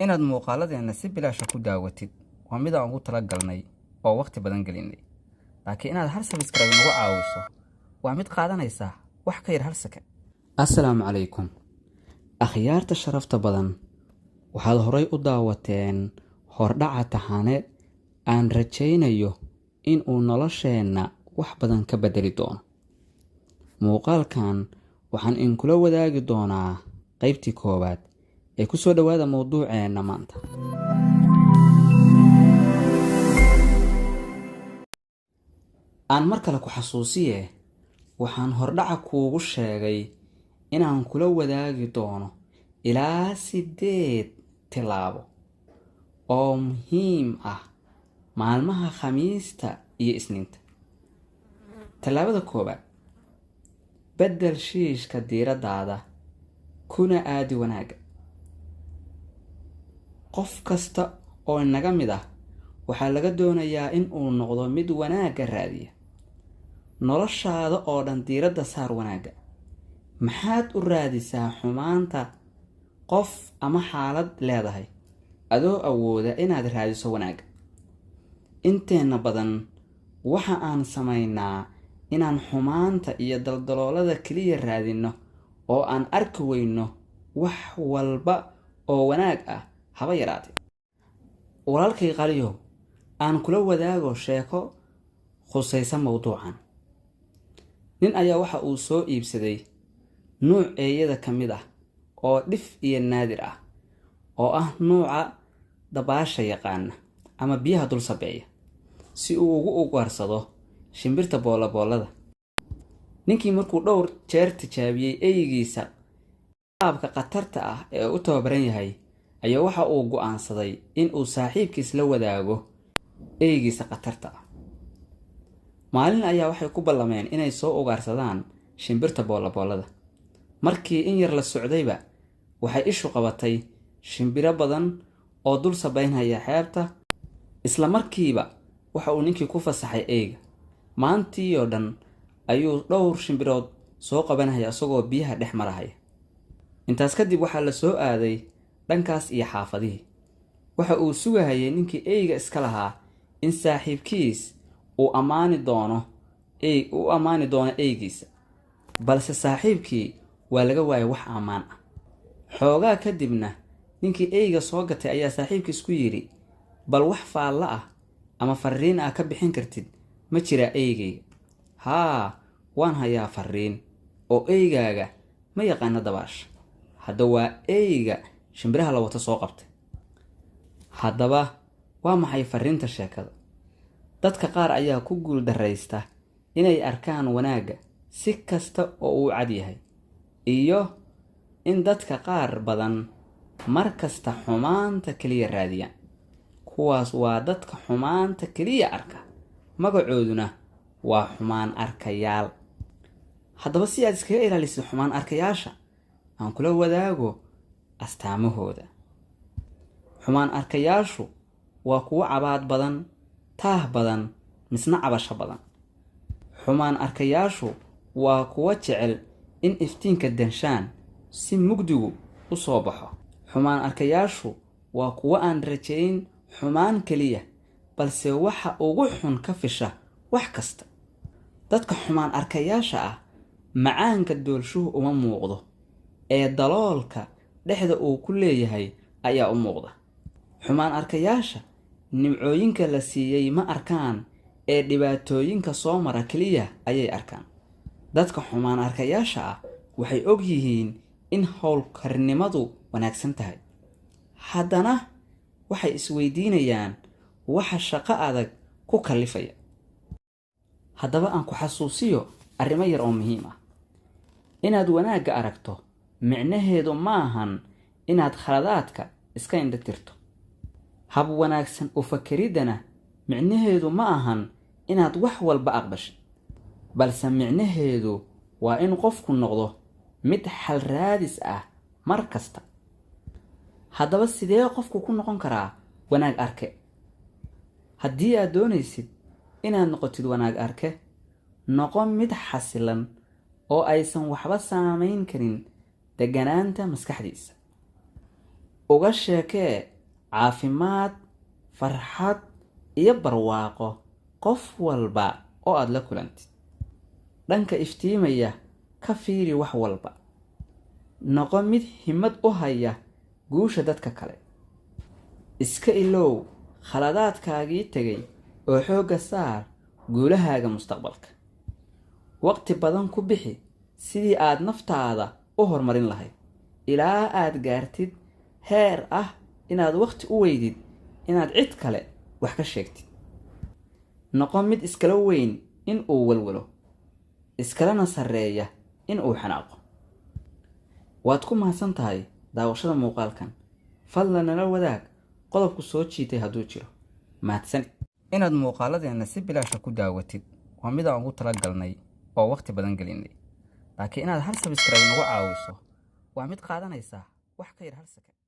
inaad muuqaaladeena si bilaash ku daawatid waa mid aan ugu talagalnay oo waqti badan gelinay. laakiin inaad hal subscribe nagu caawiso waa mid qaadanaysa wax ka yar hal second. Assalaamu calaykum. akhyaarta sharafta badan, waxaad horay u daawateen hordhaca taxane aan rajaynayo in uu nolosheenna wax badan ka bedeli doono. muuqaalkan waxaan inkula wadaagi doonaa qaybtii koowaad ee ku soo dhawaada mowduuceena maanta. aan mar kale ku xasuusiye, waxaan hordhaca kuugu sheegay inaan kula wadaagi doono ilaa 8 tilaabo oo muhiim ah maalmaha Khamiista iyo Isniinta. Tilaabada koowaad: bedel shiishka diiradaada kuna aadi wanaagga. qof kasta oo naga mid ah waxaa laga doonayaa in uu noqdo mid wanaagga raadiya. noloshaada oo dhan diiradda saar wanaagga. maxaad u raadisaa xumaanta qof ama xaalad leedahay adoo awooda inaad raadiso wanaagga? inteena badan waxa aan samaynaa inaan xumaanta iyo daldaloolada keliya raadino oo aan arki weyno wax walba oo wanaag ah haba yaraatee. walaalkay qaliyo, aan kula wadaago sheeko khusaysa mowduucan. nin ayaa waxa uu soo iibsaday nuuc eeyada ka mid ah oo dhif iyo naadir ah, oo ah nuuca dabaasha yaqaana ama biyaha dul sabeeya, si uu ugu ugaarsado shimbirta boolaboolada. ninkii markuu dhowr jeer tijaabiyey eeygiisa qaabka khatarta ah ee u tababaran yahay, ayaa waxa uu go'aansaday in uu saaxiibkiis la wadaago eeygiisa khatarta ah. maalin ayaa waxay ku ballameen inay soo ugaarsadaan shimbirta boolaboolada. markii in yar la socdayba waxay ishu qabatay shimbiro badan oo dul sabaynaya xeebta. isla markiiba waxa uu ninkii ku fasaxay eeyga. maantii oo dhan ayuu dhowr shimbirood soo qabanaya isagoo biyaha dhex maraya. intaas kadib waxaa la soo aaday dhankaas iyo xaafadihii. waxa uu sugahayay ninkii eeyga iska lahaa in saaxiibkiis uu ammaani doono eeygiisa, balse saaxiibkii waa laga waayay wax ammaan ah. xoogaa kadibna ninkii eeyga soo gatay ayaa saaxiibkiis ku yidhi, bal wax faalla ah ama fariin ah ka bixin kartid ma jiraa eeygayga? haa, waan hayaa fariin, oo eeygaaga ma yaqaana dabaasha. hadda waa eeyga shimbiraha la wato soo qabtay. haddaba waa maxay fariinta sheekada? dadka qaar ayaa ku guul darraysta inay arkaan wanaagga si kasta oo uu cad yahay, iyo in dadka qaar badan mar kasta xumaanta keliya raadiyaan. kuwaas waa dadka xumaanta keliya arka, magacooduna waa xumaan arkayaal. haddaba si aad iskaga ilaalisid xumaan arkayaasha, aan kula wadaago astaamahooda. xumaan arkayaashu waa kuwo cabaad badan, taah badan, misna cabasho badan. xumaan arkayaashu waa kuwo jecel in iftiinka danshaan si mugdigu u soo baxo. xumaan arkayaashu waa kuwo aan rajayn xumaan keliya, balse waxa ugu xun ka fisha wax kasta. dadka xumaan arkayaasha ah, macaanka doolshuhu uma muuqdo, ee daloolka dhexda uu ku leeyahay ayaa u muuqda. xumaan arkayaasha nimcooyinka la siiyey ma arkaan, ee dhibaatooyinka soo mara keliya ayay arkaan. dadka xumaan arkayaasha ah waxay og yihiin in howlkarnimadu wanaagsan tahay, haddana waxay isweydiinayaan waxa shaqo adag ku kallifaya. haddaba aan ku xasuusiyo arrimo yar oo muhiim ah. inaad wanaagga aragto micnaheedu ma ahan inaad khaladaadka iska indhatirto. hab wanaagsan u fakeriddana micnaheedu ma ahan inaad wax walba aqbashay, balse micnaheedu waa in qofku noqdo mid xal raadis ah mar kasta. haddaba sidee qofku ku noqon karaa wanaag arke? haddii aad doonaysid inaad noqotid wanaag arke, noqo mid xasilan oo aysan waxba saamayn karin deganaanta maskaxdiisa. uga sheekee caafimaad, farxad iyo barwaaqo qof walba oo aad la kulantid. dhanka iftiimaya ka fiiri wax walba. noqo mid himad u haya guusha dadka kale. iska ilow khaladaadkaagii tegay oo xoogga saar guulahaaga mustaqbalka. waqti badan ku bixi sidii aad naftaada u horumarin lahayd ilaa aad gaartid heer ah inaad waqti u weydid inaad cid kale wax ka sheegtid. noqo mid iskala weyn in uu walwalo, iskalana sarreeya in uu xanaaqo. waad ku mahadsan tahay daawashada muuqaalkan. fadlan nala wadaag qodobku soo jiitay hadduu jiro. mahadsan. inaad muuqaaladeena si bilaasha ku daawatid waa mid aan ugu talagalnay oo waqti badan gelinay. laakiin inaad hal subscribe nagu caawiso waa mid qaadanaysa wax ka yar hal second.